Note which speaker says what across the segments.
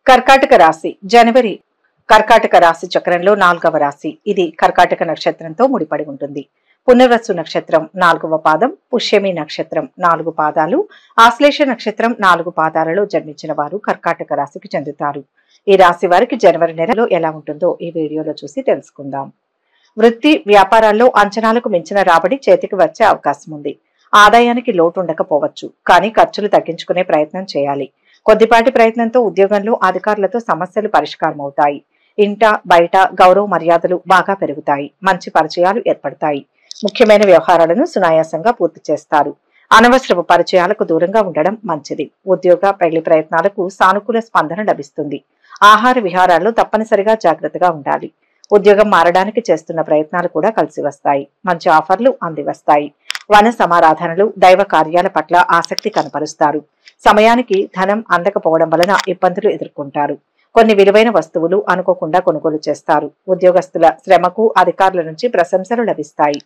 Speaker 1: కర్కాటక రాశి జనవరి కర్కాటక రాశి చక్రంలో 4వ రాశి. ఇది కర్కాటక నక్షత్రంతో ముడిపడి ఉంటుంది. పునర్వసు నక్షత్రం 4వ పాదం, పుష్యమి నక్షత్రం 4 పాదాలు, ఆశ్లేష నక్షత్రం 4 పాదాలలో జన్మించిన వారు కర్కాటక రాశికి చెందుతారు. ఈ రాశి వారికి జనవరి నెలలో ఎలా ఉంటుందో ఈ వీడియోలో చూసి తెలుసుకుందాం. వృత్తి వ్యాపారాల్లో అంచనాలకు మించిన రాబడి చేతికి వచ్చే అవకాశం ఉంది. ఆదాయానికి లోటు ఉండకపోవచ్చు, కానీ ఖర్చులు తగ్గించుకునే ప్రయత్నం చేయాలి. కొద్దిపాటి ప్రయత్నంతో ఉద్యోగంలో అధికారులతో సమస్యలు పరిష్కారం అవుతాయి. ఇంట బయట గౌరవ మర్యాదలు బాగా పెరుగుతాయి. మంచి పరిచయాలు ఏర్పడతాయి. ముఖ్యమైన వ్యవహారాలను సునాయాసంగా పూర్తి చేస్తారు. అనవసరపు పరిచయాలకు దూరంగా ఉండడం మంచిది. ఉద్యోగ పెళ్లి ప్రయత్నాలకు సానుకూల స్పందన లభిస్తుంది. ఆహార విహారాల్లో తప్పనిసరిగా జాగ్రత్తగా ఉండాలి. ఉద్యోగం మారడానికి చేస్తున్న ప్రయత్నాలు కూడా కలిసి వస్తాయి. మంచి ఆఫర్లు అందివస్తాయి. వన సమారాధనలు దైవ కార్యాల పట్ల ఆసక్తి కనపరుస్తారు. సమయానికి ధనం అందకపోవడం వలన ఇబ్బందులు ఎదుర్కొంటారు. కొన్ని విలువైన వస్తువులు అనుకోకుండా కొనుగోలు చేస్తారు. ఉద్యోగస్తుల శ్రమకు అధికారుల నుంచి ప్రశంసలు లభిస్తాయి.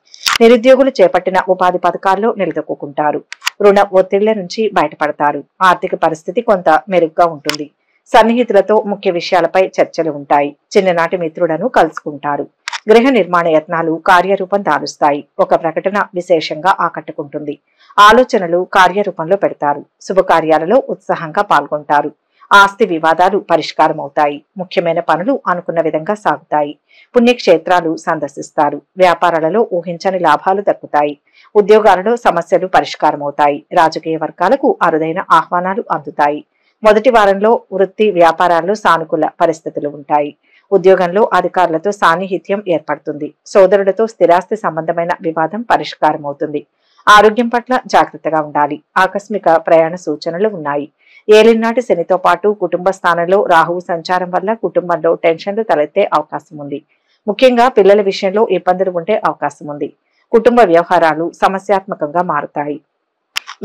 Speaker 1: నిరుద్యోగులు చేపట్టిన ఉపాధి పథకాల్లో నిలదొక్కుంటారు. రుణ ఒత్తిళ్ల నుంచి బయటపడతారు. ఆర్థిక పరిస్థితి కొంత మెరుగ్గా ఉంటుంది. సన్నిహితులతో ముఖ్య విషయాలపై చర్చలు ఉంటాయి. చిన్ననాటి మిత్రులను కలుసుకుంటారు. గృహ నిర్మాణ యత్నాలు కార్యరూపం దాలుస్తాయి. ఒక ప్రకటన విశేషంగా ఆకట్టుకుంటుంది. ఆలోచనలు కార్యరూపంలో పెడతారు. శుభకార్యాలలో ఉత్సాహంగా పాల్గొంటారు. ఆస్తి వివాదాలు పరిష్కారం అవుతాయి. ముఖ్యమైన పనులు అనుకున్న విధంగా సాగుతాయి. పుణ్యక్షేత్రాలు సందర్శిస్తారు. వ్యాపారాలలో ఊహించని లాభాలు దక్కుతాయి. ఉద్యోగాలలో సమస్యలు పరిష్కారం అవుతాయి. రాజకీయ వర్గాలకు అరుదైన ఆహ్వానాలు అందుతాయి. మొదటి వారంలో వృత్తి వ్యాపారాల్లో సానుకూల పరిస్థితులు ఉంటాయి. ఉద్యోగంలో అధికారులతో సాన్నిహిత్యం ఏర్పడుతుంది. సోదరులతో స్థిరాస్తి సంబంధమైన వివాదం పరిష్కారం అవుతుంది. ఆరోగ్యం పట్ల జాగ్రత్తగా ఉండాలి. ఆకస్మిక ప్రయాణ సూచనలు ఉన్నాయి. ఏలినాటి శనితో పాటు కుటుంబ స్థానంలో రాహువు సంచారం వల్ల కుటుంబంలో టెన్షన్లు తలెత్తే అవకాశం ఉంది. ముఖ్యంగా పిల్లల విషయంలో ఇబ్బందులు ఉండే అవకాశం ఉంది. కుటుంబ వ్యవహారాలు సమస్యాత్మకంగా మారుతాయి.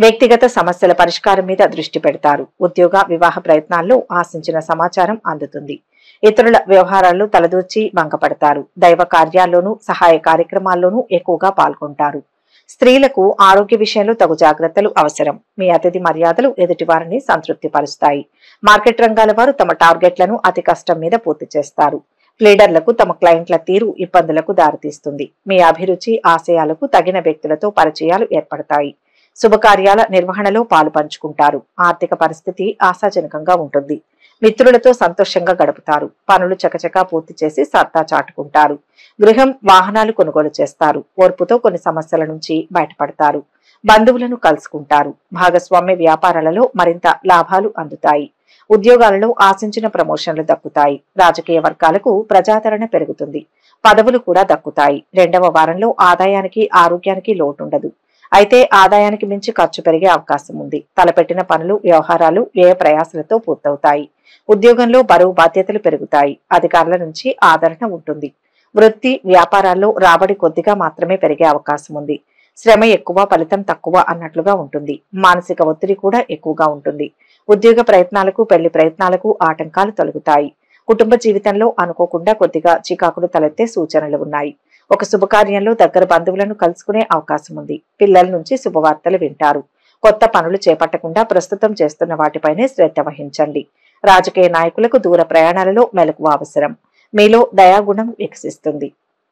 Speaker 1: వ్యక్తిగత సమస్యల పరిష్కారం మీద దృష్టి పెడతారు. ఉద్యోగ వివాహ ప్రయత్నాల్లో ఆశించిన సమాచారం అందుతుంది. ఇతరుల వ్యవహారాల్లో తలదూర్చి భంగపడతారు. దైవ కార్యాల్లోనూ సహాయ కార్యక్రమాల్లోనూ ఎక్కువగా పాల్గొంటారు. స్త్రీలకు ఆరోగ్య విషయంలో తగు జాగ్రత్తలు అవసరం. మీ అతిథి మర్యాదలు ఎదుటివారిని సంతృప్తి పరుస్తాయి. మార్కెట్ రంగాల వారు తమ టార్గెట్లను అతి కష్టం మీద పూర్తి చేస్తారు. లీడర్లకు తమ క్లయింట్ల తీరు ఇబ్బందులకు దారితీస్తుంది. మీ అభిరుచి ఆశయాలకు తగిన వ్యక్తులతో పరిచయాలు ఏర్పడతాయి. శుభకార్యాల నిర్వహణలో పాలు పంచుకుంటారు. ఆర్థిక పరిస్థితి ఆశాజనకంగా ఉంటుంది. మిత్రులతో సంతోషంగా గడుపుతారు. పనులు చకచకా పూర్తి చేసి సత్తా చాటుకుంటారు. గృహం వాహనాలు కొనుగోలు చేస్తారు. ఓర్పుతో కొన్ని సమస్యల నుంచి బయటపడతారు. బంధువులను కలుసుకుంటారు. భాగస్వామ్య వ్యాపారాలలో మరింత లాభాలు అందుతాయి. ఉద్యోగాలలో ఆశించిన ప్రమోషన్లు దక్కుతాయి. రాజకీయ వర్గాలకు ప్రజాదరణ పెరుగుతుంది. పదవులు కూడా దక్కుతాయి. 2వ వారంలో ఆదాయానికి ఆరోగ్యానికి లోటుండదు. అయితే ఆదాయానికి మించి ఖర్చు పెరిగే అవకాశం ఉంది. తలపెట్టిన పనులు వ్యవహారాలు వ్యయ ప్రయాసలతో పూర్తవుతాయి. ఉద్యోగంలో బరువు బాధ్యతలు పెరుగుతాయి. అధికారుల నుంచి ఆదరణ ఉంటుంది. వృత్తి వ్యాపారాల్లో రాబడి కొద్దిగా మాత్రమే పెరిగే అవకాశం ఉంది. శ్రమ ఎక్కువ ఫలితం తక్కువ అన్నట్లుగా ఉంటుంది. మానసిక ఒత్తిడి కూడా ఎక్కువగా ఉంటుంది. ఉద్యోగ ప్రయత్నాలకు పెళ్లి ప్రయత్నాలకు ఆటంకాలు తొలగుతాయి. కుటుంబ జీవితంలో అనుకోకుండా కొద్దిగా చికాకులు తలెత్తే సూచనలు ఉన్నాయి. ఒక శుభకార్యంలో దగ్గర బంధువులను కలుసుకునే అవకాశం ఉంది. పిల్లల నుంచి శుభవార్తలు వింటారు. కొత్త పనులు చేపట్టకుండా ప్రస్తుతం చేస్తున్న వాటిపైనే శ్రద్ధ వహించండి. రాజకీయ నాయకులకు దూర ప్రయాణాలలో మెలకువ అవసరం. మీలో దయాగుణం వికసిస్తుంది.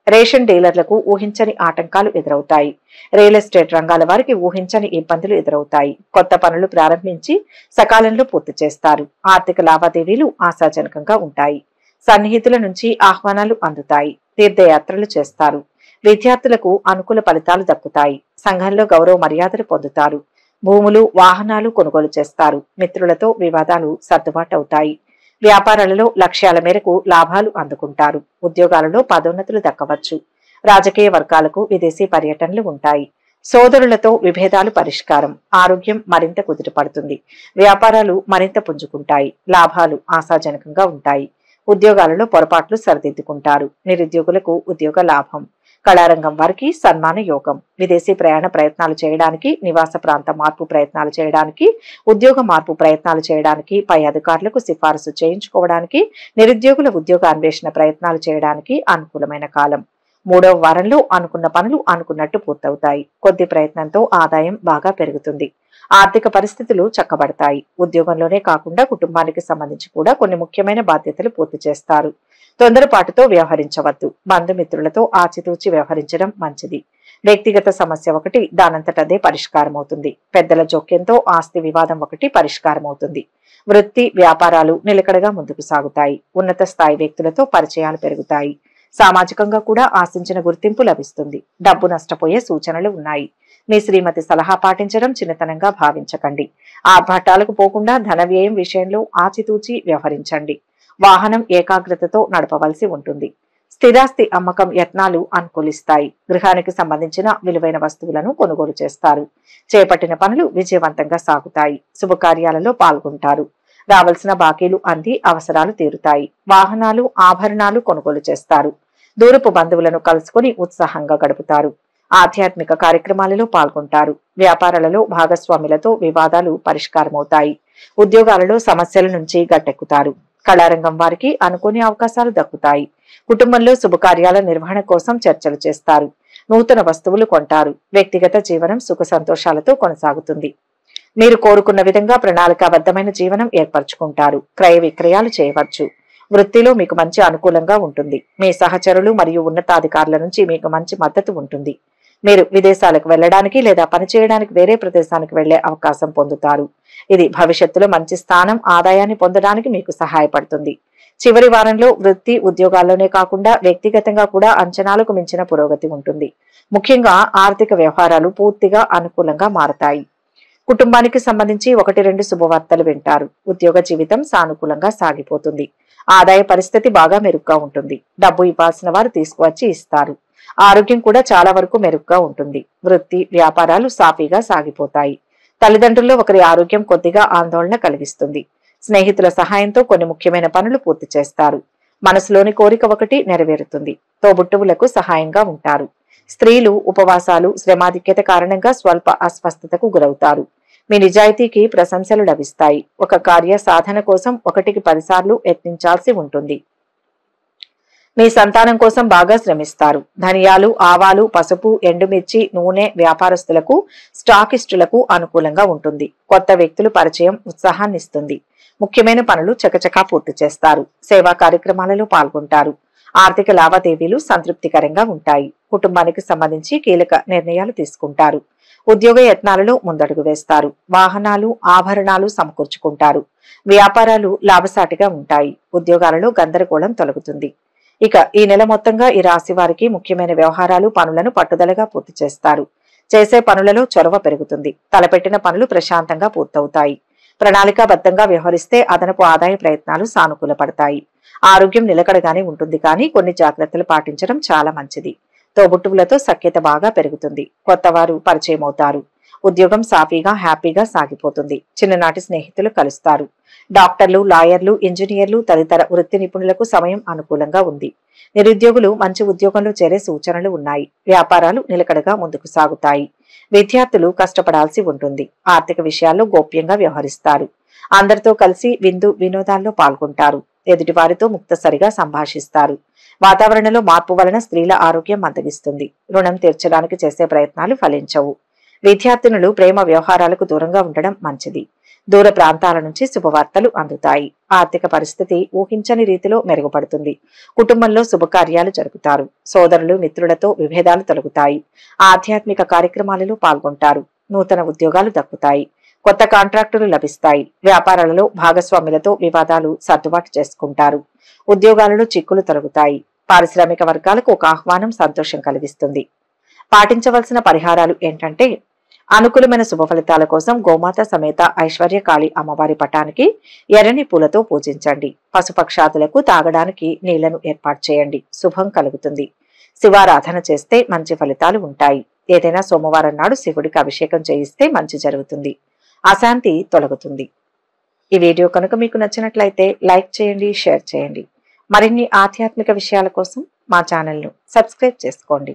Speaker 1: రేషన్ డీలర్లకు ఊహించని ఆటంకాలు ఎదురవుతాయి. రియల్ ఎస్టేట్ రంగాల వారికి ఊహించని ఇబ్బందులు ఎదురవుతాయి. కొత్త పనులు ప్రారంభించి సకాలంలో పూర్తి చేస్తారు. ఆర్థిక లావాదేవీలు ఆశాజనకంగా ఉంటాయి. సన్నిహితుల నుంచి ఆహ్వానాలు అందుతాయి. తీర్థయాత్రలు చేస్తారు. విద్యార్థులకు అనుకూల ఫలితాలు దక్కుతాయి. సంఘంలో గౌరవ మర్యాదలు పొందుతారు. భూములు వాహనాలు కొనుగోలు చేస్తారు. మిత్రులతో వివాదాలు సర్దుబాటు అవుతాయి. వ్యాపారాలలో లక్ష్యాల మేరకు లాభాలు అందుకుంటారు. ఉద్యోగాలలో పదోన్నతులు దక్కవచ్చు. రాజకీయ వర్గాలకు విదేశీ పర్యటనలు ఉంటాయి. సోదరులతో విభేదాలు పరిష్కారం. ఆరోగ్యం మరింత కుదిరిపడుతుంది. వ్యాపారాలు మరింత పుంజుకుంటాయి. లాభాలు ఆశాజనకంగా ఉంటాయి. ఉద్యోగాలలో పొరపాట్లు సరిదిద్దుకుంటారు. నిరుద్యోగులకు ఉద్యోగ లాభం. కళారంగం వారికి సన్మాన యోగం. విదేశీ ప్రయాణ ప్రయత్నాలు చేయడానికి, నివాస ప్రాంత మార్పు ప్రయత్నాలు చేయడానికి, ఉద్యోగ మార్పు ప్రయత్నాలు చేయడానికి, పై అధికారులకు సిఫారసు చేయించుకోవడానికి, నిరుద్యోగుల ఉద్యోగ అన్వేషణ ప్రయత్నాలు చేయడానికి అనుకూలమైన కాలం. మూడవ వారంలో అనుకున్న పనులు అనుకున్నట్టు పూర్తవుతాయి. కొద్ది ప్రయత్నంతో ఆదాయం బాగా పెరుగుతుంది. ఆర్థిక పరిస్థితులు చక్కబడతాయి. ఉద్యోగంలోనే కాకుండా కుటుంబానికి సంబంధించి కూడా కొన్ని ముఖ్యమైన బాధ్యతలు పూర్తి చేస్తారు. తొందరపాటుతో వ్యవహరించవద్దు. బంధుమిత్రులతో ఆచితూచి వ్యవహరించడం మంచిది. వ్యక్తిగత సమస్య ఒకటి దానంతటదే పరిష్కారం అవుతుంది. పెద్దల జోక్యంతో ఆస్తి వివాదం ఒకటి పరిష్కారం అవుతుంది. వృత్తి వ్యాపారాలు నిలకడగా ముందుకు సాగుతాయి. ఉన్నత స్థాయి వ్యక్తులతో పరిచయాలు పెరుగుతాయి. సామాజికంగా కూడా ఆశించిన గుర్తింపు లభిస్తుంది. డబ్బు నష్టపోయే సూచనలు ఉన్నాయి. మీ శ్రీమతి సలహా పాటించడం చిన్నతనంగా భావించకండి. ఆర్భాటాలకు పోకుండా ధన వ్యయం విషయంలో ఆచితూచి వ్యవహరించండి. వాహనం ఏకాగ్రతతో నడపవలసి ఉంటుంది. స్థిరాస్తి అమ్మకం యత్నాలు అనుకూలిస్తాయి. గృహానికి సంబంధించిన విలువైన వస్తువులను కొనుగోలు చేస్తారు. చేపట్టిన పనులు విజయవంతంగా సాగుతాయి. శుభకార్యాలలో పాల్గొంటారు. రావాల్సిన బాకీలు అంది అవసరాలు తీరుతాయి. వాహనాలు ఆభరణాలు కొనుగోలు చేస్తారు. దూరపు బంధువులను కలుసుకుని ఉత్సాహంగా గడుపుతారు. ఆధ్యాత్మిక కార్యక్రమాలలో పాల్గొంటారు. వ్యాపారాలలో భాగస్వాములతో వివాదాలు పరిష్కారమవుతాయి. ఉద్యోగాలలో సమస్యల నుంచి గట్టెక్కుతారు. కళారంగం వారికి అనుకోని అవకాశాలు దక్కుతాయి. కుటుంబంలో శుభకార్యాల నిర్వహణ కోసం చర్చలు చేస్తారు. నూతన వస్తువులు కొంటారు. వ్యక్తిగత జీవనం సుఖ సంతోషాలతో కొనసాగుతుంది. మీరు కోరుకున్న విధంగా ప్రణాళికాబద్ధమైన జీవనం ఏర్పరచుకుంటారు. క్రయ విక్రయాలు చేయవచ్చు. వృత్తిలో మీకు మంచి అనుకూలంగా ఉంటుంది. మీ సహచరులు మరియు ఉన్నతాధికారుల నుంచి మీకు మంచి మద్దతు ఉంటుంది. మీరు విదేశాలకు వెళ్ళడానికి లేదా పనిచేయడానికి వేరే ప్రదేశానికి వెళ్లే అవకాశం పొందుతారు. ఇది భవిష్యత్తులో మంచి స్థానం ఆదాయాన్ని పొందడానికి మీకు సహాయపడుతుంది. చివరి వారంలో వృత్తి ఉద్యోగాల్లోనే కాకుండా వ్యక్తిగతంగా కూడా అంచనాలకు మించిన పురోగతి ఉంటుంది. ముఖ్యంగా ఆర్థిక వ్యవహారాలు పూర్తిగా అనుకూలంగా మారతాయి. కుటుంబానికి సంబంధించి 1-2 శుభవార్తలు వింటారు. ఉద్యోగ జీవితం సానుకూలంగా సాగిపోతుంది. ఆదాయ పరిస్థితి బాగా మెరుగ్గా ఉంటుంది. డబ్బు ఇవ్వాల్సిన వారు తీసుకువచ్చి ఇస్తారు. ఆరోగ్యం కూడా చాలా వరకు మెరుగ్గా ఉంటుంది. వృత్తి వ్యాపారాలు సాఫీగా సాగిపోతాయి. తల్లిదండ్రుల్లో ఒకరి ఆరోగ్యం కొద్దిగా ఆందోళన కలిగిస్తుంది. స్నేహితుల సహాయంతో కొన్ని ముఖ్యమైన పనులు పూర్తి చేస్తారు. మనసులోని కోరిక ఒకటి నెరవేరుతుంది. తోబుట్టువులకు సహాయంగా ఉంటారు. స్త్రీలు ఉపవాసాలు శ్రమాధిక్యత కారణంగా స్వల్ప అస్వస్థతకు గురవుతారు. మీ నిజాయితీకి ప్రశంసలు లభిస్తాయి. ఒక కార్య సాధన కోసం 1కి 10 సార్లు యత్నించాల్సి ఉంటుంది. మీ సంతానం కోసం బాగా శ్రమిస్తారు. ధనియాలు ఆవాలు పసుపు ఎండుమిర్చి నూనె వ్యాపారస్తులకు స్టాకిస్టులకు అనుకూలంగా ఉంటుంది. కొత్త వ్యక్తులు పరిచయం ఉత్సాహాన్ని ఇస్తుంది. ముఖ్యమైన పనులు చకచకా పూర్తి చేస్తారు. సేవా కార్యక్రమాలలో పాల్గొంటారు. ఆర్థిక లావాదేవీలు సంతృప్తికరంగా ఉంటాయి. కుటుంబానికి సంబంధించి కీలక నిర్ణయాలు తీసుకుంటారు. ఉద్యోగ యత్నాలలో ముందడుగు వేస్తారు. వాహనాలు ఆభరణాలు సమకూర్చుకుంటారు. వ్యాపారాలు లాభసాటిగా ఉంటాయి. ఉద్యోగాలలో గందరగోళం తొలగుతుంది. ఇక ఈ నెల మొత్తంగా ఈ రాశి వారికి ముఖ్యమైన వ్యవహారాలు పనులను పట్టుదలగా పూర్తి చేస్తారు. చేసే పనులలో చొరవ పెరుగుతుంది. తలపెట్టిన పనులు ప్రశాంతంగా పూర్తవుతాయి. ప్రణాళికాబద్ధంగా వ్యవహరిస్తే అదనపు ఆదాయ ప్రయత్నాలు సానుకూలపడతాయి. ఆరోగ్యం నిలకడగానే ఉంటుంది కానీ కొన్ని జాగ్రత్తలు పాటించడం చాలా మంచిది. తోబుట్టువులతో సఖ్యత బాగా పెరుగుతుంది. కొత్తవారు పరిచయం అవుతారు. ఉద్యోగం సాఫీగా హ్యాపీగా సాగిపోతుంది. చిన్ననాటి స్నేహితులు కలుస్తారు. డాక్టర్లు లాయర్లు ఇంజనీర్లు తదితర వృత్తి నిపుణులకు సమయం అనుకూలంగా ఉంది. నిరుద్యోగులు మంచి ఉద్యోగంలో చేరే సూచనలు ఉన్నాయి. వ్యాపారాలు నిలకడగా ముందుకు సాగుతాయి. విద్యార్థులు కష్టపడాల్సి ఉంటుంది. ఆర్థిక విషయాల్లో గోప్యంగా వ్యవహరిస్తారు. అందరితో కలిసి విందు వినోదాల్లో పాల్గొంటారు. ఎదుటివారితో ముక్తసరిగా సంభాషిస్తారు. వాతావరణంలో మార్పు వలన స్త్రీల ఆరోగ్యం మందగిస్తుంది. రుణం తీర్చడానికి చేసే ప్రయత్నాలు ఫలించవు. విద్యార్థినులు ప్రేమ వ్యవహారాలకు దూరంగా ఉండడం మంచిది. దూర ప్రాంతాల నుంచి శుభవార్తలు అందుతాయి. ఆర్థిక పరిస్థితి ఊహించని రీతిలో మెరుగుపడుతుంది. కుటుంబంలో శుభకార్యాలు జరుపుతారు. సోదరులు మిత్రులతో విభేదాలు తొలగుతాయి. ఆధ్యాత్మిక కార్యక్రమాలలో పాల్గొంటారు. నూతన ఉద్యోగాలు దక్కుతాయి. కొత్త కాంట్రాక్టులు లభిస్తాయి. వ్యాపారాలలో భాగస్వాములతో వివాదాలు సర్దుబాటు చేసుకుంటారు. ఉద్యోగాలలో చిక్కులు తొలగుతాయి. పారిశ్రామిక వర్గాలకు ఒక ఆహ్వానం సంతోషం కలిగిస్తుంది. పాటించవలసిన పరిహారాలు ఏంటంటే అనుకూలమైన శుభ ఫలితాల కోసం గోమాత సమేత ఐశ్వర్యకాళి అమ్మవారి పటానికి ఎర్రని పూలతో పూజించండి. పశుపక్షాదులకు తాగడానికి నీళ్లను ఏర్పాటు చేయండి. శుభం కలుగుతుంది. శివారాధన చేస్తే మంచి ఫలితాలు ఉంటాయి. ఏదైనా సోమవారం నాడు శివుడికి అభిషేకం చేయిస్తే మంచి జరుగుతుంది. అశాంతి తొలగుతుంది. ఈ వీడియో కనుక మీకు నచ్చినట్లయితే లైక్ చేయండి, షేర్ చేయండి. మరిన్ని ఆధ్యాత్మిక విషయాల కోసం మా ఛానల్ను సబ్స్క్రైబ్ చేసుకోండి.